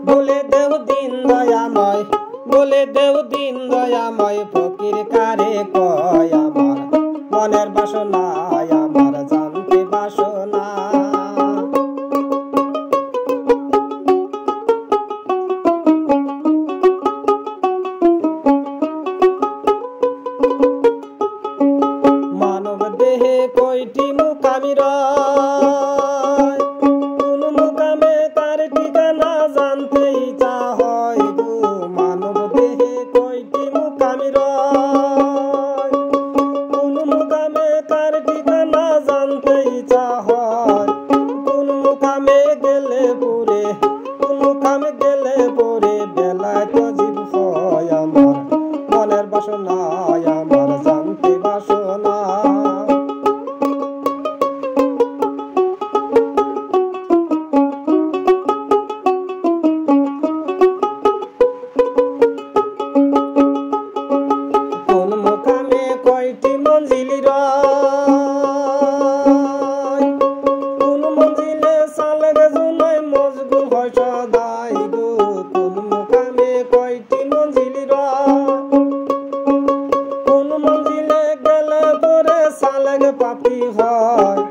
বলে দেও দিন দয়াময়, বলে দেও দিন দয়াময়, ফকির কারে কয় আমার মনের বাসনা, আমার জানতে বাসনা। মানব দেহে কয়টি মুখ আমি রয়, কোন মুকামে তার ঠিকানা জানতে ইচ্ছা হয় গো। মানব দেহে কয়টি মুখ আমি রয়, কোন মুকামে তার ঠিকানা জানতে ইচ্ছা হয়। কোন মুকামে গেলে পরে, কোন মুকামে গেলে পরে বেলায় তো জীব হয় আমার মনের বাসনা, আমার জানতে বাসনা। কোন মুকামে কয়টি মঞ্জিলি রয়, কোন মঞ্জিলে সালেগে জুনাই মজগুল হয় সদাই গো। কোন মুকামে কয়টি মঞ্জিলি রয়, কোন মঞ্জিলে গেলে পরে সালেগে পাপি হয়।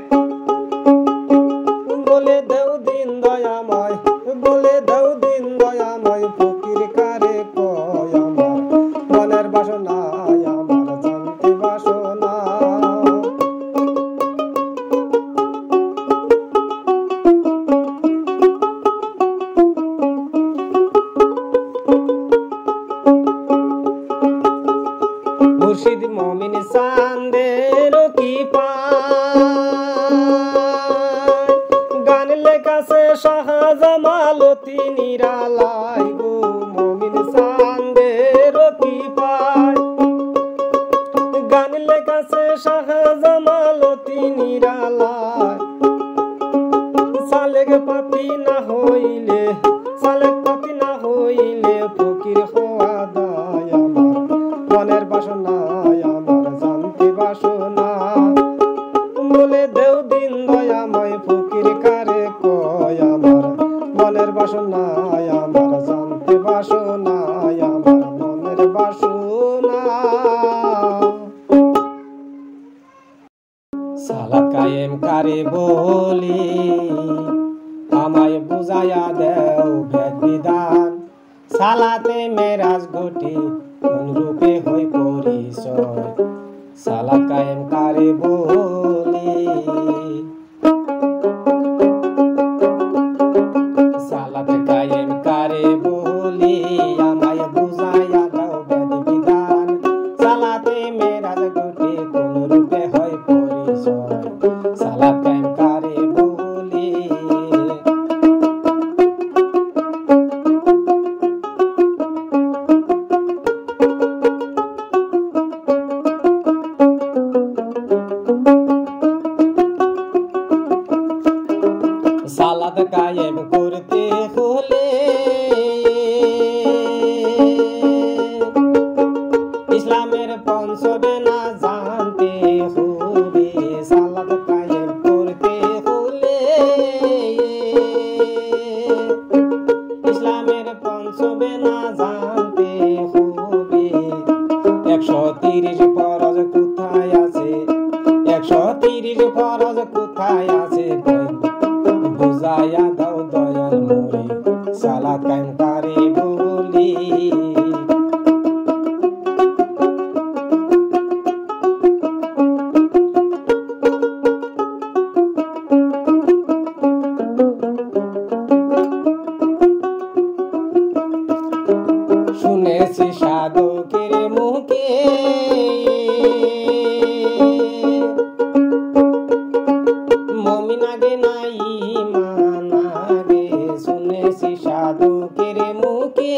বলে দেও দিন দয়াময়, বলে দেও দিন দয়াময়, ফকির কারে কয় আমার মনের বাসনা, আমার জানতে বাসনা। মুর্শিদ মমিন চাঁদের কি পায়, গান লেখাছে শাহজামালতি নিরালাই গো। মমিন চাঁদের কি পায়, গান লেখাছে শাহজামালতি নিরালাই। সালেগ পাপি না হইলে, সালেগ পাপি না হইলে ফকির হওয়া দায় আমার মনের বাসনা, আমার জানতে বাসনা। বলে দেও দিন দয়াময়, ফকির কারে কয় আমার মনের বাসনা, আমার জানতে বাসনা, আমার মনের বাসনা। সালাত কায়েম কারে বলি, আমায় বুঝাইয়া দেও ভেদ বিধান। সালাতে মেরাজ ঘটি কোন রূপে হই পরিচয়, সালাত কায়েম কারে বলি। সালাত কায়েম কারে বলি, আমায় বুঝাইয়া দাও ভেদ বিধান। সালাতে মেরাজ ঘটি কোন রূপে হয় পরিচয়, সালাত কায়েম কারে বলি। সালাত কায়েম করতে হলে ইসলামের পঞ্চবেনা জানতে হবে। সালাত কায়েম করতে হলে ইসলামের পঞ্চবেনা জানতে হবে। 130 ফরজ কোথায় আছে, 130 ফরজ কোথায় আছে, বুঝাইয়া দাও দয়াল মোরে, সালাত কায়েম কারে বলি। শুনেছি সাধকের মুখে মমিন আগে নাই ঈমান আগে। শুনেছি সাধকের মুখে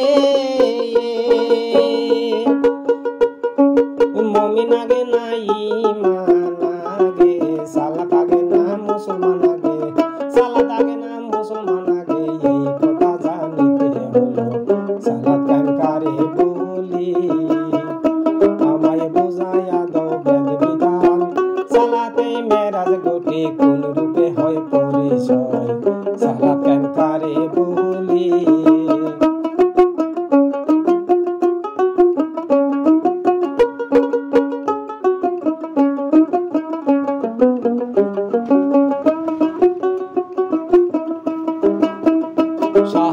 মমিন আগে নাই ঈমান আগে। সালাত আগে না মুসলমান আগে, সালাত আগে না মুসলমান আগে। এই কথা জানিতে হলো সালাত কায়েম কারে বলি, আমায় বুঝাইয়া দাও ভেদ বিধান। সালাতে মেরাজ ঘটে কোন রূপে হয় পরিচয়, সালাত কায়েম কারে বলি।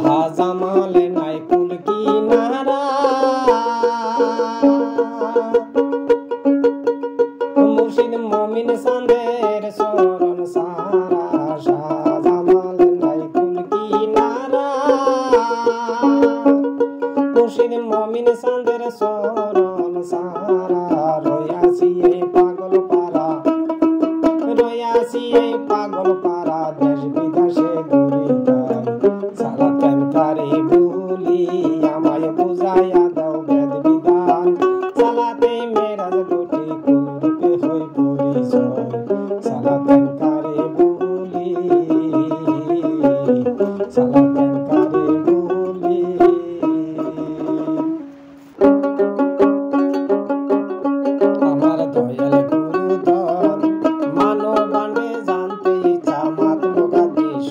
শাহজামালে নাই কুল কিনারা মুর্শিদ মমিন চাঁদের চরণ সারা শাহজামালে নাই কুল কিনারা মুর্শিদ মমিন চাঁদের চরণ সারা রয়াছি এই পাগল পারা রয়াছি এই পাগল পারা দেশ বিদেশে ঘুরি সালাতেন কারে বলি আমায় বুঝাইয়া দাও বেদ বিধান সালাতে মেরাজ গোটি কুরুপে হই পরিচয় সালাতেন কারে বলি সালাতেন কারে বলি আমার দয়াল গুরুদন মানব বান্ডে জানতে ইচ্ছা মাত মোগাদিশ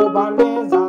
Baneza